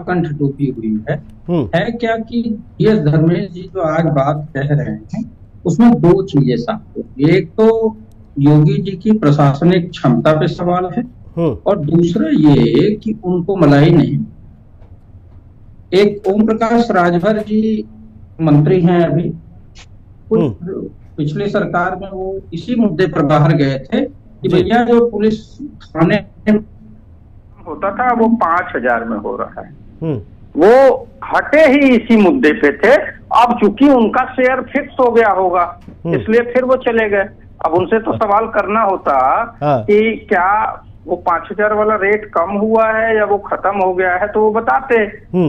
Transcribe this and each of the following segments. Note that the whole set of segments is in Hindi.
कंठ डूबी हुई है क्या कि ये धर्मेश जी जो आज बात कह रहे हैं उसमें दो चीजें साफ होती है। एक तो योगी जी की प्रशासनिक क्षमता पे सवाल है और दूसरा ये कि उनको मलाई नहीं। एक ओम प्रकाश राजभर जी मंत्री हैं अभी, कुछ पिछली सरकार में वो इसी मुद्दे पर बाहर गए थे कि भैया जो पुलिस थाने होता था वो 5,000 में हो रहा है। वो हटे ही इसी मुद्दे पे थे। अब चूंकि उनका शेयर फिक्स हो गया होगा इसलिए फिर वो चले गए। अब उनसे तो सवाल करना होता कि क्या वो 5,000 वाला रेट कम हुआ है या वो खत्म हो गया है, तो वो बताते।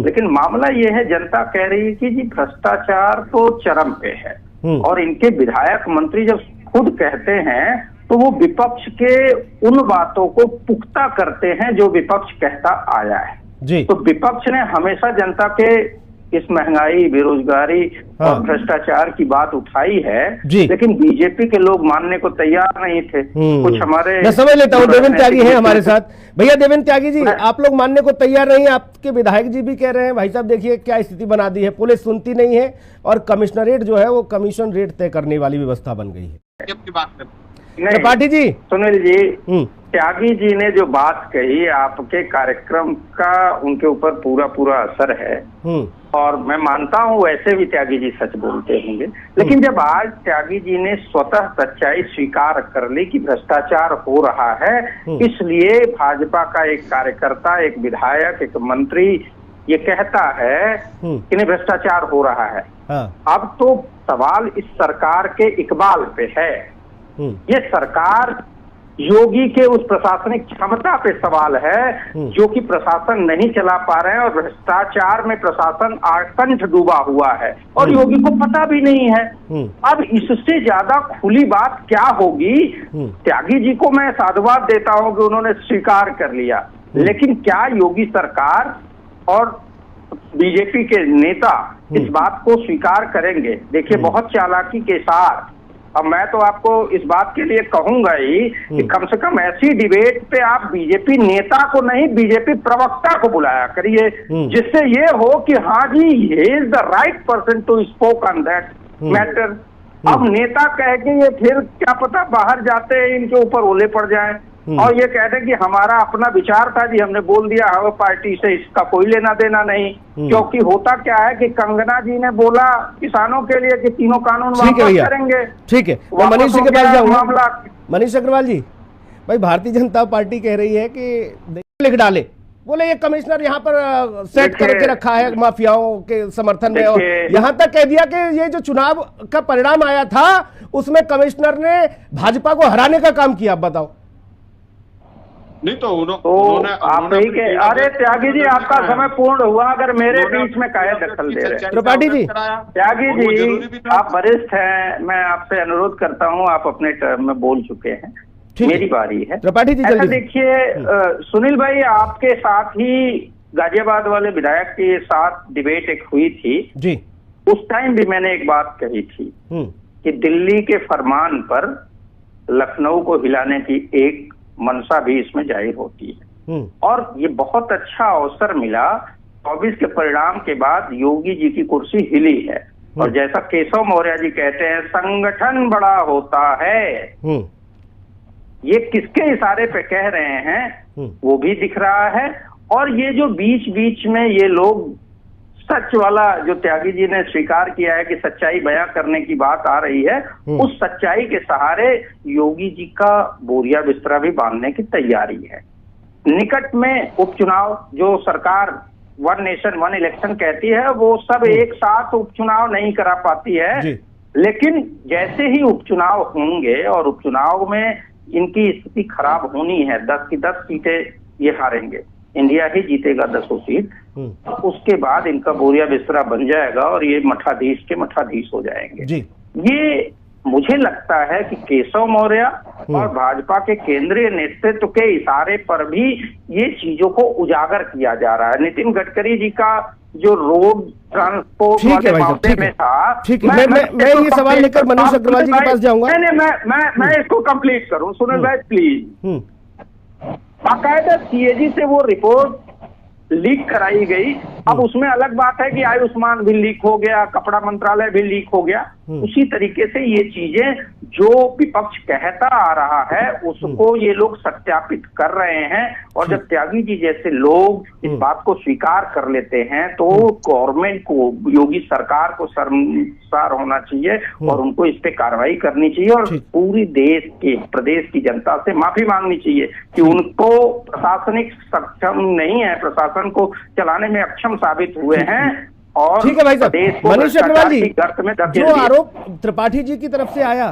लेकिन मामला ये है, जनता कह रही है कि जी भ्रष्टाचार तो चरम पे है और इनके विधायक मंत्री जब खुद कहते हैं तो वो विपक्ष के उन बातों को पुख्ता करते हैं जो विपक्ष कहता आया है जी। तो विपक्ष ने हमेशा जनता के इस महंगाई, बेरोजगारी और भ्रष्टाचार की बात उठाई है, लेकिन बीजेपी के लोग मानने को तैयार नहीं थे। कुछ हमारे, मैं समझ लेता हूँ, देवेंद्र त्यागी हैं हमारे साथ। भैया देवेंद्र त्यागी जी, आप लोग मानने को तैयार नहीं, आपके विधायक जी भी कह रहे हैं भाई साहब देखिए क्या स्थिति बना दी है, पुलिस सुनती नहीं है और कमिश्नरेट जो है वो कमीशन रेट तय करने वाली व्यवस्था बन गई है। त्रिपाठी जी, सुनील जी, त्यागी जी ने जो बात कही आपके कार्यक्रम का उनके ऊपर पूरा असर है और मैं मानता हूँ वैसे भी त्यागी जी सच बोलते होंगे। लेकिन जब आज त्यागी जी ने स्वतः सच्चाई स्वीकार कर ली कि भ्रष्टाचार हो रहा है, इसलिए भाजपा का एक कार्यकर्ता, एक विधायक, एक मंत्री ये कहता है कि नहीं भ्रष्टाचार हो रहा है। अब तो सवाल इस सरकार के इकबाल पे है। ये सरकार योगी के उस प्रशासनिक क्षमता पे सवाल है जो कि प्रशासन नहीं चला पा रहे हैं और भ्रष्टाचार में प्रशासन कंठ डूबा हुआ है और योगी को पता भी नहीं है। अब इससे ज्यादा खुली बात क्या होगी? त्यागी जी को मैं साधुवाद देता हूं कि उन्होंने स्वीकार कर लिया, लेकिन क्या योगी सरकार और बीजेपी के नेता इस बात को स्वीकार करेंगे? देखिए बहुत चालाकी के साथ, अब मैं तो आपको इस बात के लिए कहूंगा ही कि कम से कम ऐसी डिबेट पे आप बीजेपी नेता को नहीं, बीजेपी प्रवक्ता को बुलाया करिए, जिससे ये हो कि हाँ जी he is the right person to spoke on that matter. अब नेता कह के ये फिर क्या पता बाहर जाते हैं इनके ऊपर ओले पड़ जाएं और ये कहते हैं कि हमारा अपना विचार था जी, हमने बोल दिया है, पार्टी से इसका कोई लेना देना नहीं। क्योंकि होता क्या है कि कंगना जी ने बोला किसानों के लिए कि तीनों कानून वापस करेंगे। ठीक है, मनीष जी के पास जाऊंगा। मनीष अग्रवाल जी, भाई भारतीय जनता पार्टी कह रही है कि लिख डाले, बोले ये कमिश्नर यहाँ पर सेट करके रखा है माफियाओं के समर्थन में, और यहाँ तक कह दिया कि ये जो चुनाव का परिणाम आया था उसमें कमिश्नर ने भाजपा को हराने का काम किया। आप बताओ। नहीं तो उन्होंने आप ही के, अरे त्यागी जी आपका समय पूर्ण हुआ, अगर मेरे बीच में काहे दखल दे रहे हैं? त्रिपाठी जी, त्यागी जी आप वरिष्ठ हैं, मैं आपसे अनुरोध करता हूं, आप अपने टर्म में बोल चुके हैं, मेरी बारी है। त्रिपाठी जी ऐसा देखिए सुनील भाई, आपके साथ ही गाजियाबाद वाले विधायक के साथ डिबेट एक हुई थी जी। उस टाइम भी मैंने एक बात कही थी कि दिल्ली के फरमान पर लखनऊ को हिलाने की एक मनसा भी इसमें जाहिर होती है और ये बहुत अच्छा अवसर मिला। 24 के परिणाम के बाद योगी जी की कुर्सी हिली है और जैसा केशव मौर्य जी कहते हैं, संगठन बड़ा होता है। ये किसके इशारे पे कह रहे हैं वो भी दिख रहा है। और ये जो बीच बीच में ये लोग सच वाला जो त्यागी जी ने स्वीकार किया है कि सच्चाई बयां करने की बात आ रही है, उस सच्चाई के सहारे योगी जी का बोरिया बिस्तरा भी बांधने की तैयारी है। निकट में उपचुनाव जो सरकार वन नेशन वन इलेक्शन कहती है, वो सब एक साथ उपचुनाव नहीं करा पाती है, लेकिन जैसे ही उपचुनाव होंगे और उपचुनाव में इनकी स्थिति खराब होनी है, 10 की 10 सीटें ये हारेंगे, इंडिया ही जीतेगा 10 सीट, उसके बाद इनका बोरिया बिस्तरा बन जाएगा और ये मठाधीश के मठाधीश हो जाएंगे जी। ये मुझे लगता है कि केशव मौर्य और भाजपा के केंद्रीय नेतृत्व के इशारे पर भी ये चीजों को उजागर किया जा रहा है। नितिन गडकरी जी का जो रोड ट्रांसपोर्ट वाले मामले में था, मैं ये सवाल लेकर मनीष अग्रवाल जी के पास जाऊंगा। मैं इसको कंप्लीट करूं, सुनील भाई प्लीज। बाकायदा सीएजी से वो रिपोर्ट लीक कराई गई। अब उसमें अलग बात है कि आयुष्मान भी लीक हो गया, कपड़ा मंत्रालय भी लीक हो गया। उसी तरीके से ये चीजें जो विपक्ष कहता आ रहा है उसको ये लोग सत्यापित कर रहे हैं। और जब त्यागी जी जैसे लोग इस बात को स्वीकार कर लेते हैं तो गवर्नमेंट को, योगी सरकार को शर्मसार होना चाहिए और उनको इस पे कार्रवाई करनी चाहिए और पूरी देश के, प्रदेश की जनता से माफी मांगनी चाहिए कि उनको प्रशासनिक सक्षम नहीं है, प्रशासन को चलाने में अक्षम साबित हुए हैं। और ठीक है भाई साहब, मनीष अग्रवाल जी, जो आरोप त्रिपाठी जी की तरफ से आया